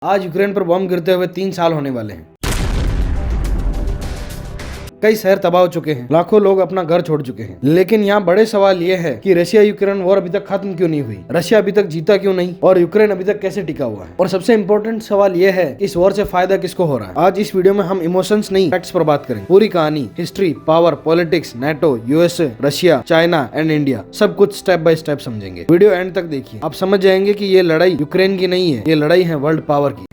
आज यूक्रेन पर बम गिरते हुए 3 साल होने वाले हैं। कई शहर तबाह हो चुके हैं, लाखों लोग अपना घर छोड़ चुके हैं। लेकिन यहाँ बड़े सवाल ये है कि रशिया यूक्रेन वॉर अभी तक खत्म क्यों नहीं हुई, रशिया अभी तक जीता क्यों नहीं और यूक्रेन अभी तक कैसे टिका हुआ है। और सबसे इम्पोर्टेंट सवाल ये है इस वॉर से फायदा किसको हो रहा है। आज इस वीडियो में हम इमोशंस नहीं फैक्ट्स पर बात करेंगे। पूरी कहानी, history, power, politics, NATO, USA, Russia, China and India, सब कुछ स्टेप बाय स्टेप समझेंगे। वीडियो एंड तक देखिए, आप समझ जाएंगे कि ये लड़ाई यूक्रेन की नहीं है, ये लड़ाई है वर्ल्ड पावर की।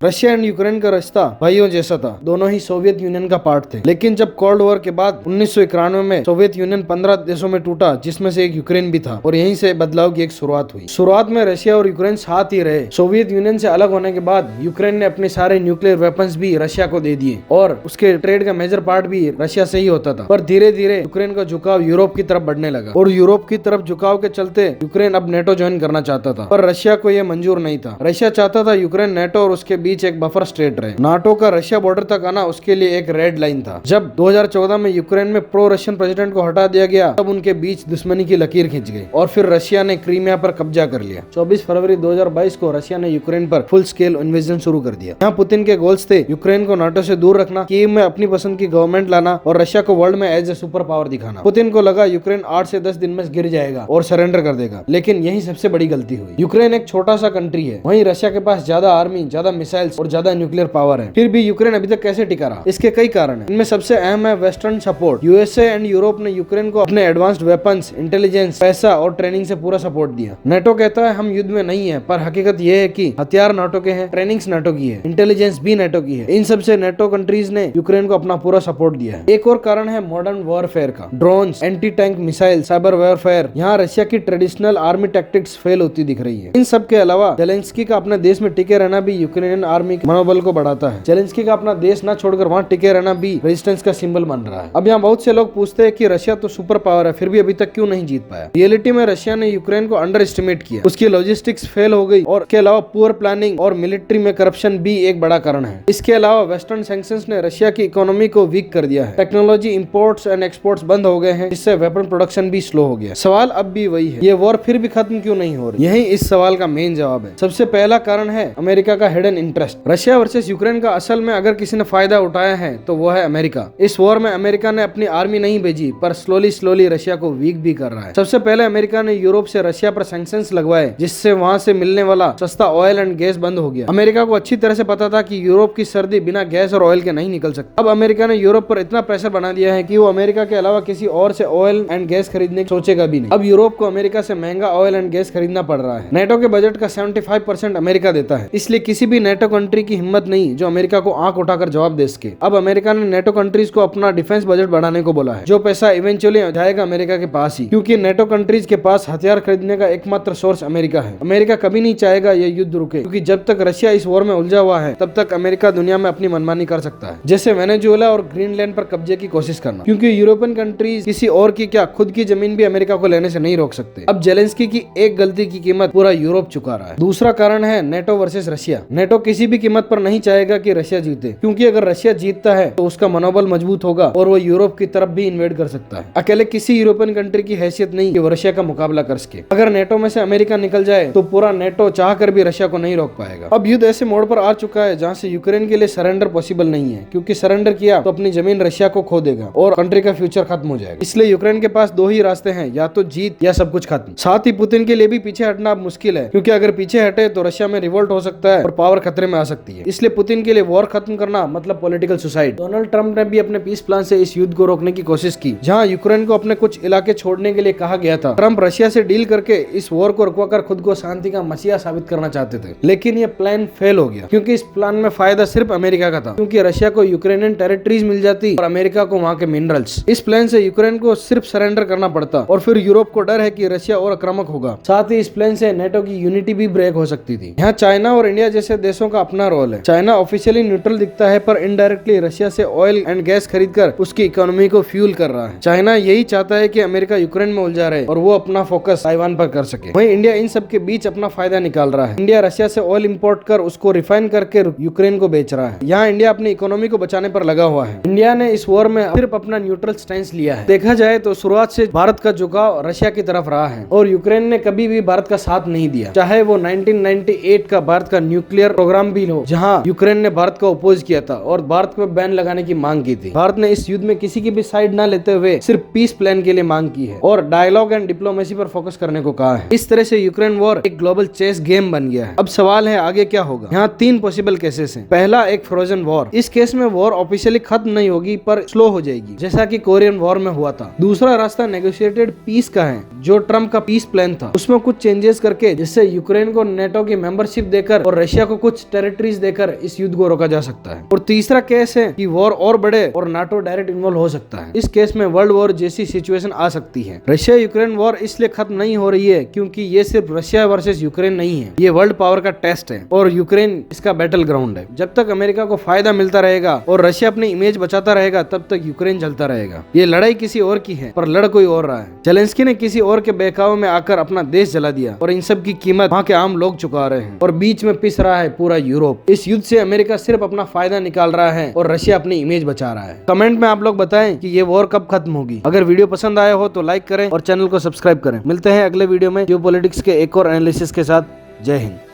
रशिया एंड यूक्रेन का रिश्ता भाइयों जैसा था, दोनों ही सोवियत यूनियन का पार्ट थे। लेकिन जब कोल्ड वॉर के बाद 1991 में सोवियत यूनियन 15 देशों में टूटा, जिसमें से एक यूक्रेन भी था, और यहीं से बदलाव की एक शुरुआत हुई। शुरुआत में रशिया और यूक्रेन साथ ही रहे। सोवियत यूनियन से अलग होने के बाद यूक्रेन ने अपने सारे न्यूक्लियर वेपन्स भी रशिया को दे दिए और उसके ट्रेड का मेजर पार्ट भी रशिया से ही होता था। पर धीरे धीरे यूक्रेन का झुकाव यूरोप की तरफ बढ़ने लगा और यूरोप की तरफ झुकाव के चलते यूक्रेन अब नेटो ज्वाइन करना चाहता था, पर रशिया को यह मंजूर नहीं था। रशिया चाहता था यूक्रेन नेटो और उसके बीच एक बफर स्टेट रहे। नाटो का रशिया बॉर्डर तक आना उसके लिए एक रेड लाइन था। जब 2014 में यूक्रेन में प्रो रशियन प्रेसिडेंट को हटा दिया गया, तब उनके बीच दुश्मनी की लकीर खिंच गई और फिर रशिया ने क्रीमिया पर कब्जा कर लिया। 24 फरवरी 2022 को रशिया ने यूक्रेन पर फुल स्केल इन्वेजन शुरू कर दिया। यहाँ पुतिन के गोल्स थे यूक्रेन को नाटो से दूर रखना, कीव में अपनी पसंद की गवर्नमेंट लाना और रशिया को वर्ल्ड में एज ए सुपर पावर दिखाना। पुतिन को लगा यूक्रेन 8 से 10 दिन में गिर जाएगा और सरेंडर कर देगा, लेकिन यही सबसे बड़ी गलती हुई। यूक्रेन एक छोटा सा कंट्री है, वहीं रशिया के पास ज्यादा आर्मी, ज्यादा मिसाइल्स और ज्यादा न्यूक्लियर पावर है। फिर भी यूक्रेन अभी तक कैसे टिका रहा? इसके कई कारण हैं। इनमें सबसे अहम है western support. USA and Europe ने यूक्रेन को अपने एडवांस्ड वेपन्स, इंटेलिजेंस, पैसा और ट्रेनिंग से पूरा सपोर्ट दिया। नेटो कहता है हम युद्ध में नहीं है, पर हकीकत यह है कि हथियार नाटो के हैं, ट्रेनिंग्स नाटो की है, इंटेलिजेंस भी नाटो की है। इन सबसे नेटो कंट्रीज ने यूक्रेन को अपना पूरा सपोर्ट दिया है। एक और कारण है मॉडर्न वॉरफेयर का। Drones, anti tank missile, cyber warfare. यहाँ रशिया की ट्रेडिशनल आर्मी टैक्टिक्स फेल होती दिख रही है। इन सब के अलावा जेलेंस्की का अपने देश में टिके रहना भी यूक्रेनियन आर्मी के मनोबल को बढ़ाता है। जेलेंस्की का अपना देश न छोड़कर वहाँ टिके रहना भी रेजिस्टेंस का सिंबल बन रहा है। अब यहाँ बहुत से लोग पूछते हैं कि रशिया तो सुपर पावर है, फिर भी अभी तक क्यों नहीं जीत पाया। रियलिटी में रशिया ने यूक्रेन को अंडर एस्टिमेट किया, उसकी लॉजिस्टिक्स फेल हो गई और इसके अलावा पुअर प्लानिंग और मिलिट्री में करप्शन भी एक बड़ा कारण है। इसके अलावा वेस्टर्न सैंक्शंस ने रशिया की इकोनॉमी को वीक कर दिया है। टेक्नोलॉजी इंपोर्ट्स एंड एक्सपोर्ट्स बंद हो गए हैं, जिससे वेपन प्रोडक्शन भी स्लो हो गया। सवाल अब भी वही है, ये वॉर फिर भी खत्म क्यों नहीं हो रही? यही इस सवाल का मेन जवाब है। सबसे पहला कारण है अमेरिका का hidden interest. Russia versus Ukraine का असल में अगर किसी ने फायदा उठाया है तो वो है अमेरिका। इस वॉर में अमेरिका ने अपनी आर्मी नहीं भेजी, पर स्लोली रशिया को वीक भी कर रहा है। सबसे पहले अमेरिका ने यूरोप से रशिया पर सैंक्शंस लगवाए, जिससे वहां से मिलने वाला सस्ता ऑयल एंड गैस बंद हो गया। अमेरिका को अच्छी तरह से पता था कि यूरोप की सर्दी बिना गैस और ऑयल के नहीं निकल सकती। अब अमेरिका ने यूरोप पर इतना प्रेशर बना दिया है कि वो अमेरिका के अलावा किसी और से ऑयल एंड गैस खरीदने की सोचेगा भी नहीं। अब यूरोप को अमेरिका से महंगा ऑयल एंड गैस खरीदना पड़ रहा है। नेटो के बजट का 75% अमेरिका देता है, इसलिए किसी भी नेटो कंट्री की हिम्मत नहीं जो अमेरिका को आंख उठाकर जवाब दे सके। अब अमेरिका ने नेटो कंट्रीज को अपना डिफेंस बजट बढ़ाने को बोला है, जो पैसा इवेंचुअली जाएगा अमेरिका के पास ही, क्योंकि नेटो कंट्रीज के पास हथियार खरीदने का एकमात्र सोर्स अमेरिका है। अमेरिका कभी नहीं चाहेगा ये युद्ध रुके, क्योंकि जब तक रशिया इस वॉर में उलझा हुआ है तब तक अमेरिका दुनिया में अपनी मनमानी कर सकता है, जैसे वेनेजुएला और ग्रीनलैंड पर कब्जे की कोशिश करना, क्योंकि यूरोपियन कंट्रीज किसी और की क्या खुद की जमीन भी अमेरिका को लेने से नहीं रोक सकते। अब जेलेंस्की की एक गलती की कीमत पूरा यूरोप चुका रहा है। दूसरा कारण है नेटो वर्सेस रशिया। नेटो किसी भी कीमत पर नहीं चाहेगा कि रशिया जीते, क्योंकि अगर रशिया जीतता है तो उसका मनोबल मजबूत होगा और वो यूरोप की तरफ भी इन्वेड कर सकता है। अकेले किसी यूरोपियन कंट्री की हैसियत नहीं कि वो रशिया का मुकाबला कर सके। अगर नेटो में से अमेरिका निकल जाए तो पूरा नेटो चाहकर भी रशिया को नहीं रोक पाएगा। अब युद्ध ऐसे मोड़ पर आ चुका है जहां से यूक्रेन के लिए सरेंडर पॉसिबल नहीं है, क्योंकि सरेंडर किया तो अपनी जमीन रशिया को खो देगा और कंट्री का फ्यूचर खत्म हो जाएगा। इसलिए यूक्रेन के पास दो ही रास्ते हैं, या तो जीत या सब कुछ खत्म। साथ ही पुतिन के लिए भी पीछे हटना अब मुश्किल है, क्योंकि अगर पीछे हटे तो रशिया में रिवोल्ट हो सकता है और पावर खतरे में आ सकती है। इसलिए पुतिन के लिए वॉर खत्म करना मतलब पॉलिटिकल सुसाइड। डोनाल्ड ट्रंप ने भी अपने पीस प्लान से इस युद्ध को रोकने की कोशिश की, जहां यूक्रेन को अपने कुछ इलाके छोड़ने के लिए कहा गया था। ट्रंप रशिया से डील करके इस वॉर को रुकवाकर खुद को शांति का मसीहा साबित करना चाहते थे, लेकिन ये प्लान फेल हो गया, क्योंकि इस प्लान में फायदा सिर्फ अमेरिका का था, क्योंकि रशिया को यूक्रेनियन टेरिटरीज मिल जाती और अमेरिका को वहां के मिनरल्स। इस प्लान से यूक्रेन को सिर्फ सरेंडर करना पड़ता और फिर यूरोप को डर है कि रशिया और आक्रामक होगा। साथ ही इस प्लान से नेटो की यूनिटी भी ब्रेक हो सकती थी। यहाँ चाइना और इंडिया जैसे देशों का अपना रोल है। चाइना ऑफिशियली न्यूट्रल दिखता है पर इनडायरेक्टली रशिया से ऑयल एंड गैस खरीदकर उसकी इकोनॉमी को फ्यूल कर रहा है। चाइना यही चाहता है कि अमेरिका यूक्रेन में उलझा रहे और वो अपना फोकस ताइवान पर कर सके। वहीं इंडिया इन सब के बीच अपना फायदा निकाल रहा है। इंडिया रशिया से ऑयल इंपोर्ट कर उसको रिफाइन करके यूक्रेन को बेच रहा है। यहाँ इंडिया अपनी इकोनॉमी को बचाने पर लगा हुआ है। इंडिया ने इस वॉर में सिर्फ अपना न्यूट्रल स्टैंड लिया है। देखा जाए तो शुरुआत से भारत का झुकाव रशिया की तरफ रहा है और यूक्रेन ने कभी भी भारत का साथ नहीं दिया, चाहे वो 1998 का भारत का न्यूक्लियर प्रोग्राम भी हो, जहां यूक्रेन ने भारत को अपोज किया था और भारत को बैन लगाने की मांग की थी। भारत ने इस युद्ध में किसी की भी साइड न लेते हुए सिर्फ पीस प्लान के लिए मांग की है और डायलॉग एंड डिप्लोमेसी पर फोकस करने को कहा है। इस तरह से यूक्रेन वॉर एक ग्लोबल चेस गेम बन गया है। अब सवाल है आगे क्या होगा। यहाँ 3 पॉसिबल केसेस हैं। पहला, एक फ्रोजन वॉर। इस केस में वॉर ऑफिशियली खत्म नहीं होगी पर स्लो हो जाएगी, जैसा कि कोरियन वॉर में हुआ था। दूसरा रास्ता नेगोशिएटेड पीस का है, जो ट्रम्प का पीस प्लान था। उसमें कुछ चेंजेस करके, जिससे यूक्रेन को नेटो की मेंबरशिप देकर और रशिया को कुछ टेरिटरीज देकर इस युद्ध को रोका जा सकता है। और तीसरा केस है कि वॉर और बढ़े और नाटो डायरेक्ट इन्वॉल्व हो सकता है। इस केस में वर्ल्ड वॉर जैसी सिचुएशन आ सकती है। रशिया यूक्रेन वॉर इसलिए खत्म नहीं हो रही है क्योंकि ये सिर्फ रशिया वर्सेस यूक्रेन नहीं है, ये वर्ल्ड पावर का टेस्ट है और यूक्रेन इसका बैटल ग्राउंड है। जब तक अमेरिका को फायदा मिलता रहेगा और रशिया अपनी इमेज बचाता रहेगा, तब तक यूक्रेन चलता रहेगा। ये लड़ाई किसी और की है पर लड़ कोई और रहा है। जेलेंस्की ने किसी और के बहकावे में आकर अपना देश जला दिया और इन सब की कीमत वहाँ के आम लोग चुका रहे हैं और बीच में पिस रहा है पूरा यूरोप। इस युद्ध से अमेरिका सिर्फ अपना फायदा निकाल रहा है और रशिया अपनी इमेज बचा रहा है। कमेंट में आप लोग बताएं कि ये वॉर कब खत्म होगी। अगर वीडियो पसंद आया हो तो लाइक करें और चैनल को सब्सक्राइब करें। मिलते हैं अगले वीडियो में जियोपॉलिटिक्स के एक और एनालिसिस के साथ। जय हिंद।